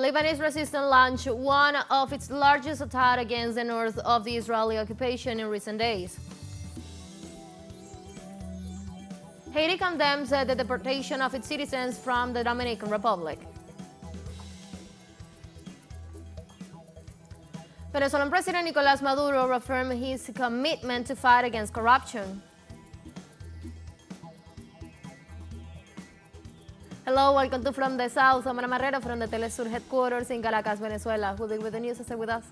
Lebanese resistance launched one of its largest attacks against the north of the Israeli occupation in recent days. Haiti condemns the deportation of its citizens from the Dominican Republic. Venezuelan President Nicolás Maduro reaffirmed his commitment to fight against corruption. Hello, welcome to From the South. I'm Ana Marrero from the teleSUR headquarters in Caracas, Venezuela. We'll be with the news. Stay with us.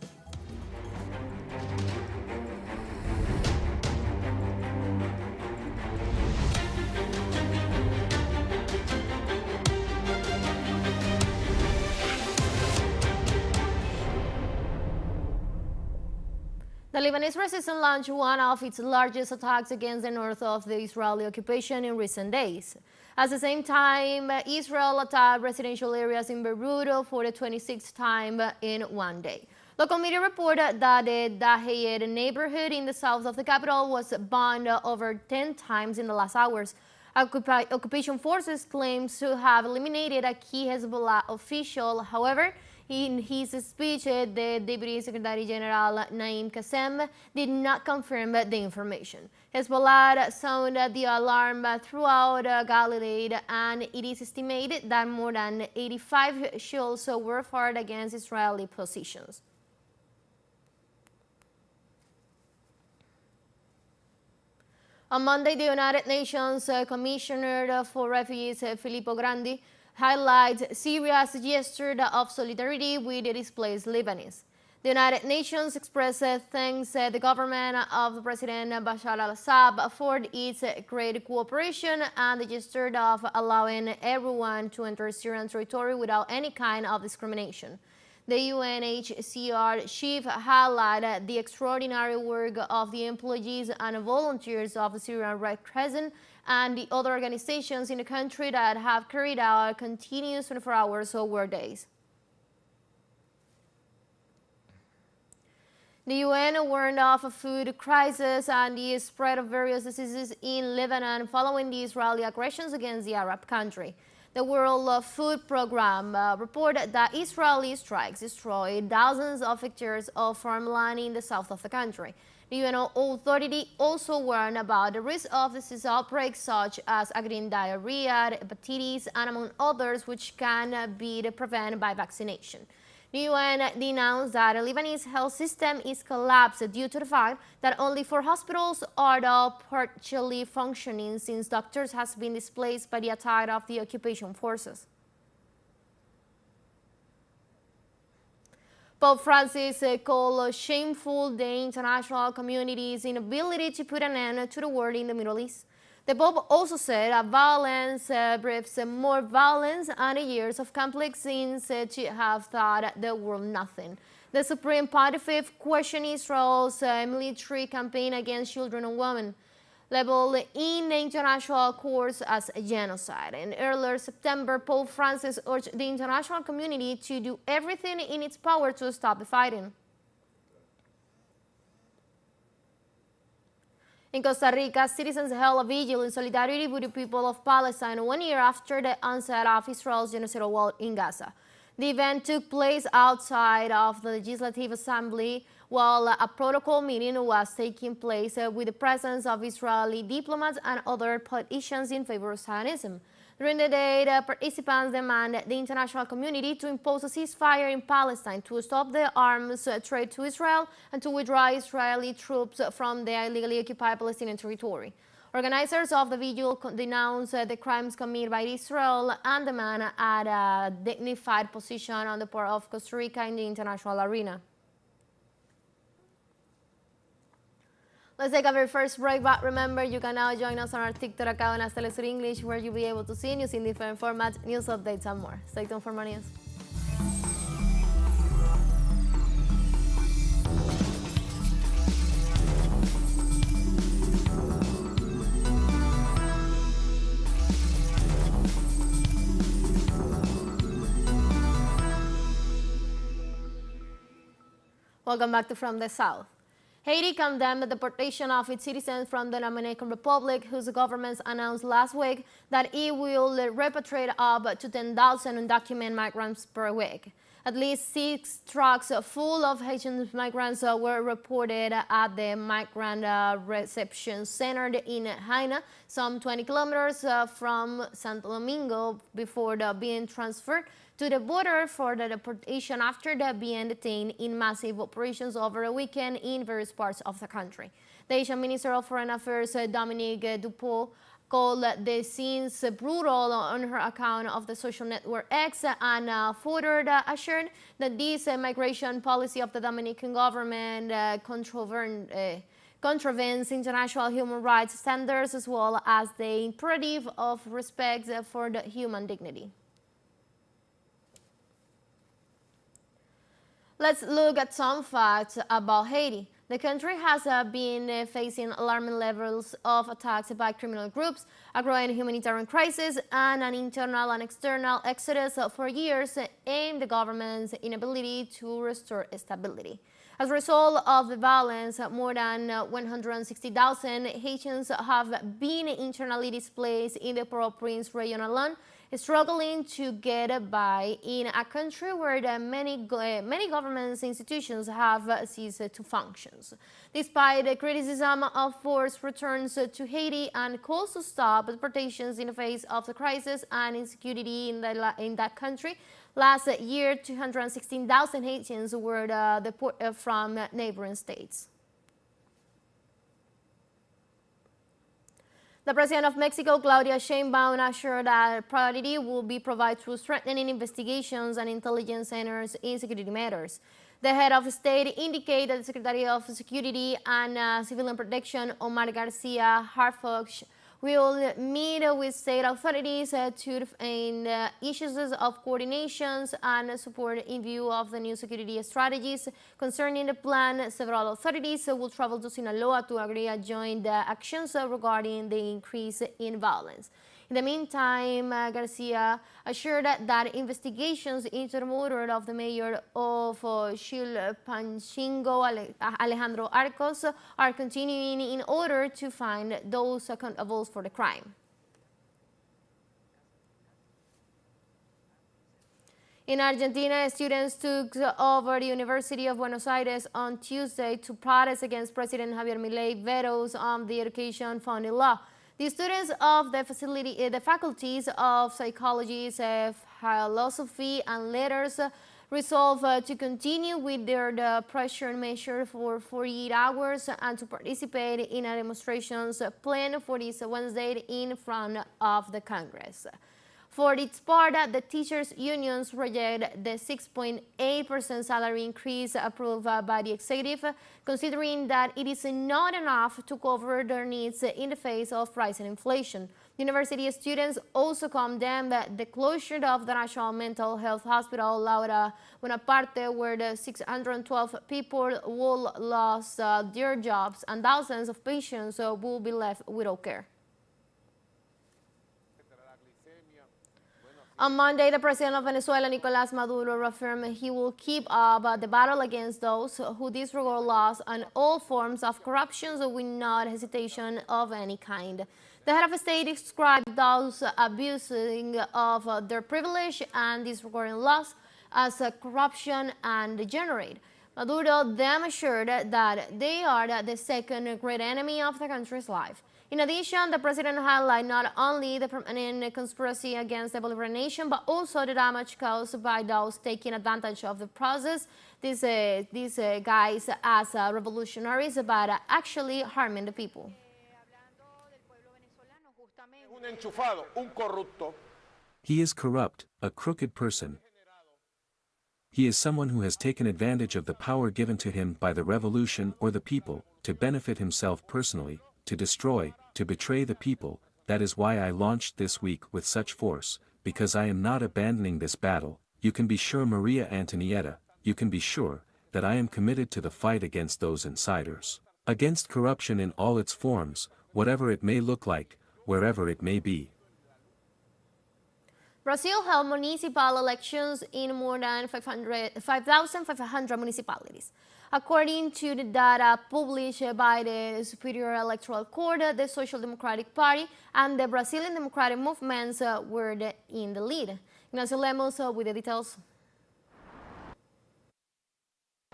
The Lebanese resistance launched one of its largest attacks against the north of the Israeli occupation in recent days. At the same time, Israel attacked residential areas in Beirut for the 26th time in one day. Local media reported that the Daheyed neighborhood in the south of the capital was bombed over 10 times in the last hours. Occupation forces claim to have eliminated a key Hezbollah official. However, in his speech, the Deputy Secretary General Naim Qassem did not confirm the information. Hezbollah sounded the alarm throughout Galilee, and it is estimated that more than 85 shells were fired against Israeli positions. On Monday, the United Nations Commissioner for Refugees, Filippo Grandi, highlights Syria's gesture of solidarity with the displaced Lebanese. The United Nations expressed thanks to the government of President Bashar al-Assad for its great cooperation and the gesture of allowing everyone to enter Syrian territory without any kind of discrimination. The UNHCR chief highlighted the extraordinary work of the employees and volunteers of the Syrian Red Crescent and the other organizations in the country that have carried out continuous 24 hours over days. The UN warned of a food crisis and the spread of various diseases in Lebanon following the Israeli aggressions against the Arab country. The World Food Programme reported that Israeli strikes destroyed thousands of hectares of farmland in the south of the country. The UN authority also warned about the risk of disease outbreaks such as agrarian diarrhea, hepatitis, and among others, which can be prevented by vaccination. The UN denounced that the Lebanese health system is collapsed due to the fact that only 4 hospitals are partially functioning since doctors have been displaced by the attack of the occupation forces. Pope Francis called shameful the international community's inability to put an end to the war in the Middle East. The Pope also said that violence breeds more violence, and the years of conflict seems to have taught the world nothing. The Supreme Pontiff questioned Israel's military campaign against children and women, labeled in the international courts as a genocide. In earlier September, Pope Francis urged the international community to do everything in its power to stop the fighting. In Costa Rica, citizens held a vigil in solidarity with the people of Palestine 1 year after the onset of Israel's genocidal war in Gaza. The event took place outside of the Legislative Assembly while a protocol meeting was taking place with the presence of Israeli diplomats and other politicians in favor of Zionism. During the day, the participants demanded the international community to impose a ceasefire in Palestine, to stop the arms trade to Israel, and to withdraw Israeli troops from the illegally occupied Palestinian territory. Organizers of the vigil denounced the crimes committed by Israel and demand a dignified position on the part of Costa Rica in the international arena. Let's take a very first break, but remember, you can now join us on our TikTok account as teleSUR English, where you'll be able to see news in different formats, news updates, and more. Stay tuned for more news. Welcome back to From the South. Haiti condemned the deportation of its citizens from the Dominican Republic, whose government announced last week that it will repatriate up to 10,000 undocumented migrants per week. At least 6 trucks full of Haitian migrants were reported at the migrant reception center in Haina, some 20 kilometers from Santo Domingo, before being transferred to the border for the deportation after being detained in massive operations over a weekend in various parts of the country. The Haitian Minister of Foreign Affairs, Dominican Republic, called the scenes brutal on her account of the social network X, and further assured that this migration policy of the Dominican government contravenes international human rights standards, as well as the imperative of respect for the human dignity. Let's look at some facts about Haiti. The country has been facing alarming levels of attacks by criminal groups, a growing humanitarian crisis, and an internal and external exodus for years, aimed at the government's inability to restore stability. As a result of the violence, more than 160,000 Haitians have been internally displaced in the Port-au-Prince region alone, struggling to get by in a country where many government institutions have ceased to function. Despite the criticism of forced returns to Haiti and calls to stop deportations in the face of the crisis and insecurity in that country, last year 216,000 Haitians were deported from neighboring states. The President of Mexico, Claudia Sheinbaum, assured that priority will be provided through strengthening investigations and intelligence centers in security matters. The head of state indicated that the Secretary of Security and Civilian Protection, Omar Garcia Harfuch, will meet with state authorities to define issues of coordinations and support in view of the new security strategies. Concerning the plan, several authorities will travel to Sinaloa to agree on joint actions regarding the increase in violence. In the meantime, Garcia assured that investigations into the murder of the mayor of Chilpancingo, Alejandro Arcos, are continuing in order to find those accountable for the crime. In Argentina, students took over the University of Buenos Aires on Tuesday to protest against President Javier Milei's vetoes on the education funding law. The students of the faculties of psychology, philosophy, and letters resolved to continue with their pressure measure for 48 hours and to participate in a demonstrations planned for this Wednesday in front of the Congress. For its part, the teachers' unions reject the 6.8% salary increase approved by the executive, considering that it is not enough to cover their needs in the face of rising inflation. University students also condemned the closure of the National Mental Health Hospital Laura Bonaparte, where the 612 people will lose their jobs and thousands of patients will be left without care. On Monday, the president of Venezuela, Nicolás Maduro, reaffirmed he will keep up the battle against those who disregard laws and all forms of corruption with no hesitation of any kind. The head of state described those abusing of their privilege and disregarding laws as corruption and degenerate. Maduro then assured that they are the second great enemy of the country's life. In addition, the president highlighted not only the permanent conspiracy against the Bolivarian nation, but also the damage caused by those taking advantage of the process, these guys as revolutionaries, but actually harming the people. He is corrupt, a crooked person. He is someone who has taken advantage of the power given to him by the revolution or the people, to benefit himself personally, to destroy, to betray the people. That is why I launched this week with such force, because I am not abandoning this battle. You can be sure, Maria Antonietta, you can be sure, that I am committed to the fight against those insiders, against corruption in all its forms, whatever it may look like, wherever it may be. Brazil held municipal elections in more than 5,500 municipalities. According to the data published by the Superior Electoral Court, the Social Democratic Party and the Brazilian Democratic Movements were in the lead. Ignacio Lemos with the details.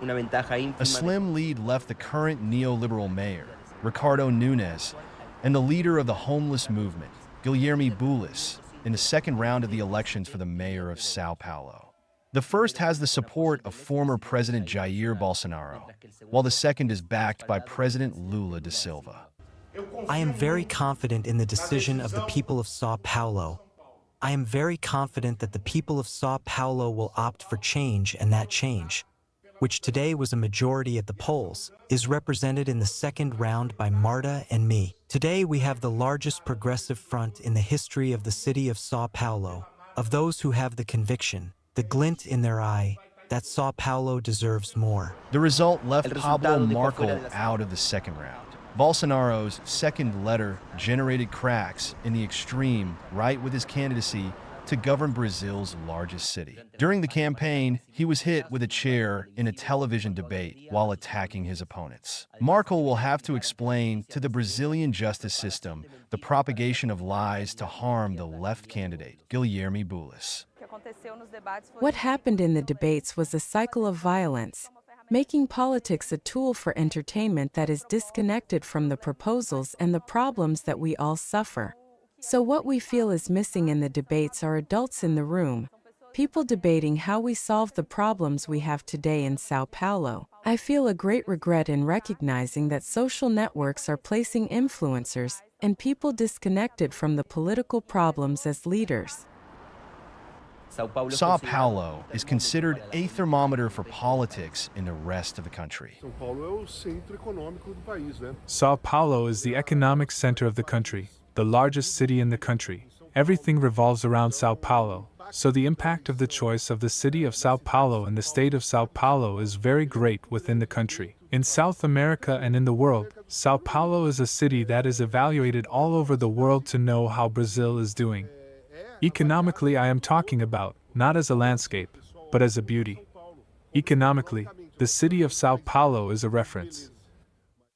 A slim lead left the current neoliberal mayor, Ricardo Nunes, and the leader of the homeless movement, Guilherme Boulos, in the second round of the elections for the mayor of Sao Paulo. The first has the support of former President Jair Bolsonaro, while the second is backed by President Lula da Silva. I am very confident in the decision of the people of Sao Paulo. I am very confident that the people of Sao Paulo will opt for change, and that change, which today was a majority at the polls, is represented in the second round by Marta and me. Today we have the largest progressive front in the history of the city of Sao Paulo, of those who have the conviction, the glint in their eye, that Sao Paulo deserves more. The result left Pablo Markel out of the second round. Bolsonaro's second letter generated cracks in the extreme right with his candidacy to govern Brazil's largest city. During the campaign, he was hit with a chair in a television debate while attacking his opponents. Markel will have to explain to the Brazilian justice system the propagation of lies to harm the left candidate, Guilherme Boulos. What happened in the debates was a cycle of violence, making politics a tool for entertainment that is disconnected from the proposals and the problems that we all suffer. So what we feel is missing in the debates are adults in the room, people debating how we solve the problems we have today in Sao Paulo. I feel a great regret in recognizing that social networks are placing influencers and people disconnected from the political problems as leaders. Sao Paulo is considered a thermometer for politics in the rest of the country. Sao Paulo is the economic center of the country, the largest city in the country. Everything revolves around Sao Paulo, so the impact of the choice of the city of Sao Paulo and the state of Sao Paulo is very great within the country. In South America and in the world, Sao Paulo is a city that is evaluated all over the world to know how Brazil is doing. Economically, I am talking about, not as a landscape, but as a beauty. Economically, the city of Sao Paulo is a reference.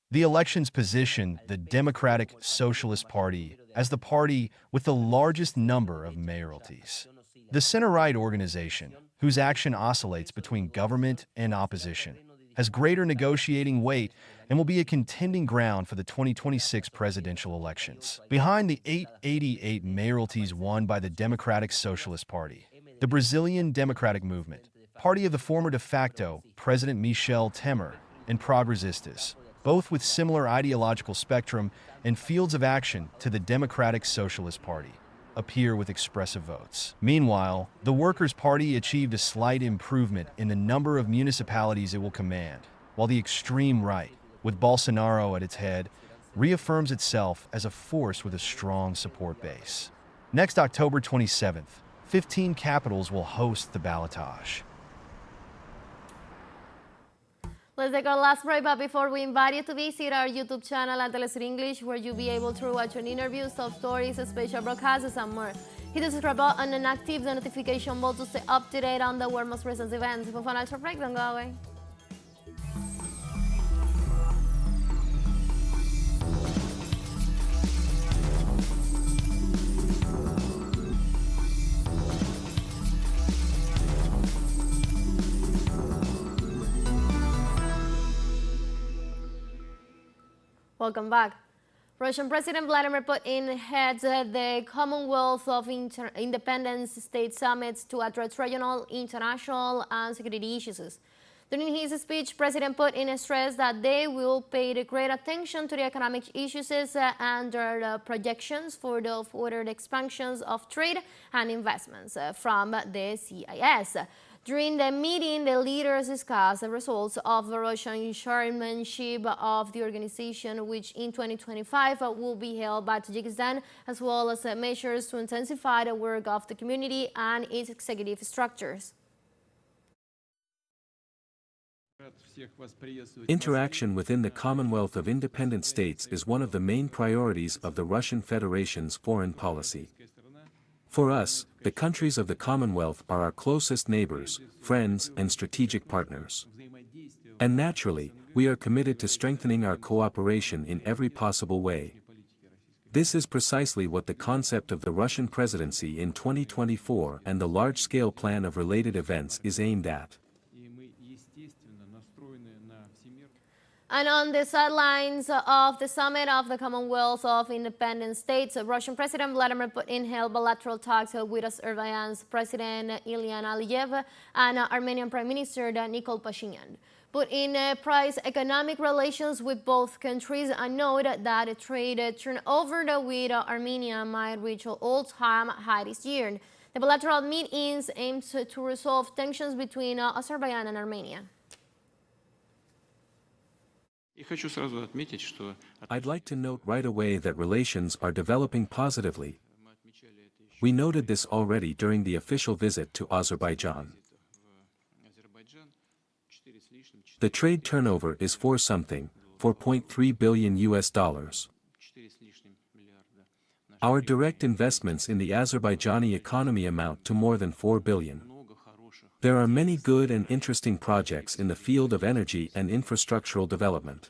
The elections positioned the Democratic Socialist Party as the party with the largest number of mayoralties. The center-right organization, whose action oscillates between government and opposition, has greater negotiating weight and will be a contending ground for the 2026 presidential elections. Behind the 888 mayoralties won by the Democratic Socialist Party, the Brazilian Democratic Movement, party of the former de facto President Michel Temer, and Progressistas, both with similar ideological spectrum and fields of action to the Democratic Socialist Party, appear with expressive votes. Meanwhile, the Workers' Party achieved a slight improvement in the number of municipalities it will command, while the extreme right, with Bolsonaro at its head, reaffirms itself as a force with a strong support base. Next October 27th, 15 capitals will host the ballotage. Let's take our last break, but before we invite you to visit our YouTube channel at teleSUR English, where you'll be able to watch an interview, top stories, special broadcasts, and more. Hit the subscribe button and active the notification bell to stay up to date on the world's most recent events. If you want a break, don't go away. Welcome back. Russian President Vladimir Putin heads the Commonwealth of Independent State Summits to address regional, international, and security issues. During his speech, President Putin stressed that they will pay great attention to the economic issues and their projections for the further expansions of trade and investments from the CIS. During the meeting, the leaders discussed the results of the Russian chairmanship of the organization, which in 2025 will be held by Tajikistan, as well as measures to intensify the work of the community and its executive structures. Interaction within the Commonwealth of Independent States is one of the main priorities of the Russian Federation's foreign policy. For us, the countries of the Commonwealth are our closest neighbors, friends, and strategic partners. And naturally, we are committed to strengthening our cooperation in every possible way. This is precisely what the concept of the Russian presidency in 2024 and the large-scale plan of related events is aimed at. And on the sidelines of the summit of the Commonwealth of Independent States, Russian President Vladimir Putin held bilateral talks with Azerbaijan's President Ilham Aliyev and Armenian Prime Minister Nikol Pashinyan. Putin praised economic relations with both countries and noted that trade turnover with Armenia might reach an all-time high this year. The bilateral meetings aimed to resolve tensions between Azerbaijan and Armenia. I'd like to note right away that relations are developing positively. We noted this already during the official visit to Azerbaijan. The trade turnover is 4.3 billion US dollars. Our direct investments in the Azerbaijani economy amount to more than 4 billion. There are many good and interesting projects in the field of energy and infrastructural development.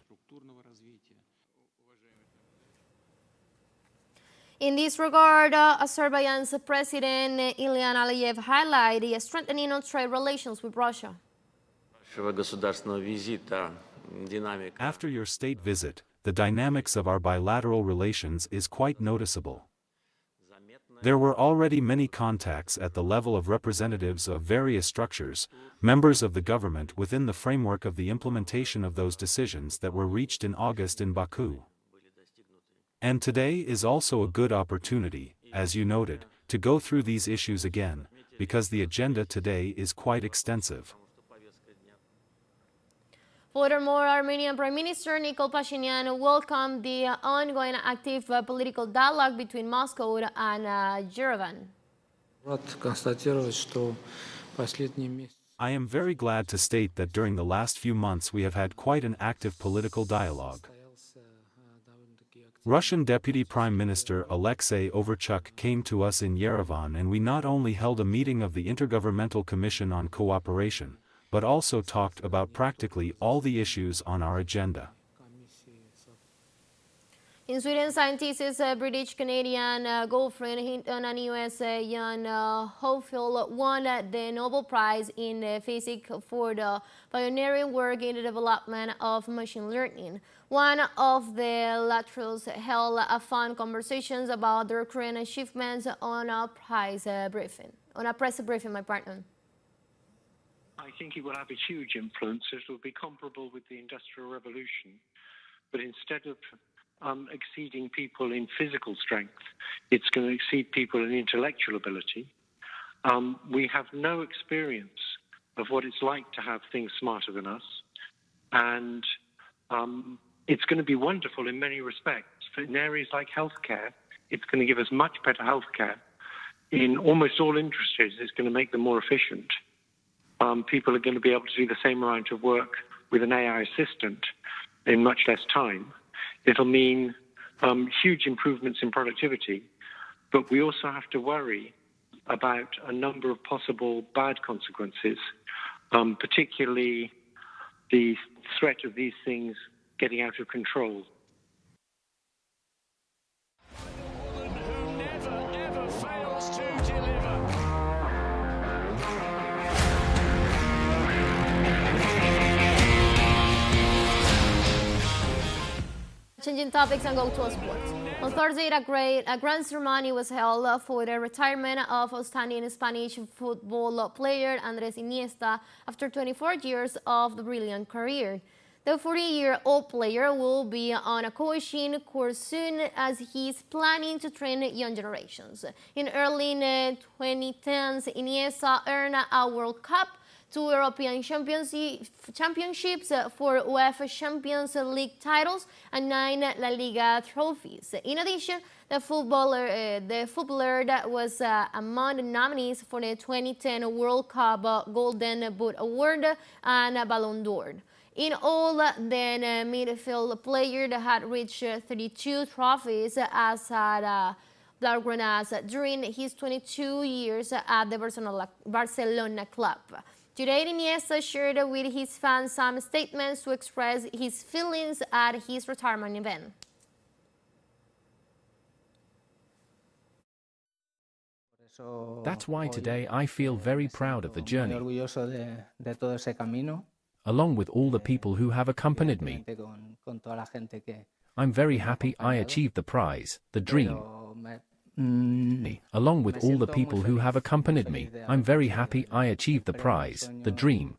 In this regard, Azerbaijan's President Ilham Aliyev highlighted the strengthening of trade relations with Russia. After your state visit, the dynamics of our bilateral relations is quite noticeable. There were already many contacts at the level of representatives of various structures, members of the government within the framework of the implementation of those decisions that were reached in August in Baku. And today is also a good opportunity, as you noted, to go through these issues again, because the agenda today is quite extensive. Furthermore, Armenian Prime Minister Nikol Pashinyan welcomed the ongoing active political dialogue between Moscow and Yerevan. I am very glad to state that during the last few months we have had quite an active political dialogue. Russian Deputy Prime Minister Alexei Overchuk came to us in Yerevan, and we not only held a meeting of the Intergovernmental Commission on Cooperation, but also talked about practically all the issues on our agenda. In Sweden, scientists' British-Canadian girlfriend Hinton and US young Hopefield won the Nobel Prize in Physics for the pioneering work in the development of machine learning. One of the laureates held fun conversations about their current achievements on a press briefing. My partner. I think it will have a huge influence. It will be comparable with the Industrial Revolution, but instead of exceeding people in physical strength, it's going to exceed people in intellectual ability. We have no experience of what it's like to have things smarter than us, and it's going to be wonderful in many respects. In areas like healthcare, it's going to give us much better healthcare. In almost all industries, it's going to make them more efficient. People are going to be able to do the same amount of work with an AI assistant in much less time. It'll mean huge improvements in productivity, but we also have to worry about a number of possible bad consequences, particularly the threat of these things getting out of control. Changing topics and go to sports. On Thursday, a grand ceremony was held for the retirement of outstanding Spanish football player Andrés Iniesta after 24 years of the brilliant career. The 40-year-old player will be on a coaching course soon as he's planning to train young generations. In early 2010s, Iniesta earned a World Cup, 2 European championships, 4 UEFA Champions League titles, and 9 La Liga trophies. In addition, the footballer that was among the nominees for the 2010 World Cup Golden Boot Award and Ballon d'Or. In all, the midfield player had reached 32 trophies as Blaugranas during his 22 years at the Barcelona club. Today, Iniesta shared with his fans some statements to express his feelings at his retirement event. That's why today I feel very proud of the journey. along with all the people who have accompanied me. I'm very happy I achieved the prize, the dream. Along with all the people who have accompanied me, I'm very happy I achieved the prize, the dream.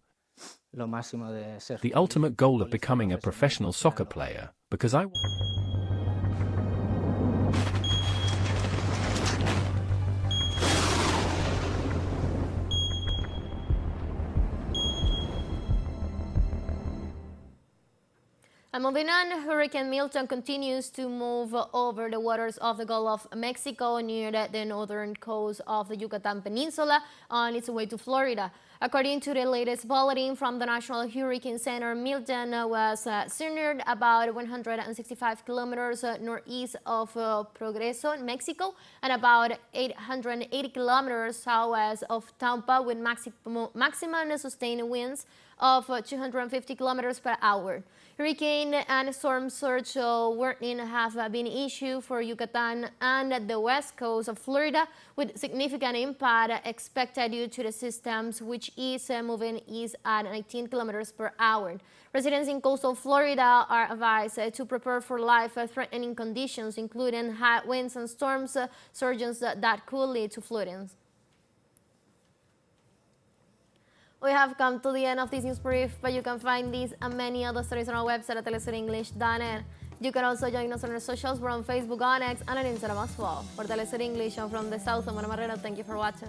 The ultimate goal of becoming a professional soccer player, because I... And moving on, Hurricane Milton continues to move over the waters of the Gulf of Mexico near the northern coast of the Yucatan Peninsula on its way to Florida. According to the latest bulletin from the National Hurricane Center, Milton was centered about 165 kilometers northeast of Progreso, Mexico, and about 880 kilometers southwest of Tampa, with maximum sustained winds of 250 kilometers per hour. Hurricane and storm surge warning have been issued for Yucatan and the west coast of Florida, with significant impact expected due to the systems, which is moving east at 19 kilometers per hour. Residents in coastal Florida are advised to prepare for life-threatening conditions, including high winds and storms surges that could lead to floodings. We have come to the end of this news brief, but you can find these and many other stories on our website at telesurenglish.net. You can also join us on our socials. We're on Facebook, on X, and on Instagram as well. For TeleSUR English, I'm from the South, I'm Ana Marrero. Thank you for watching.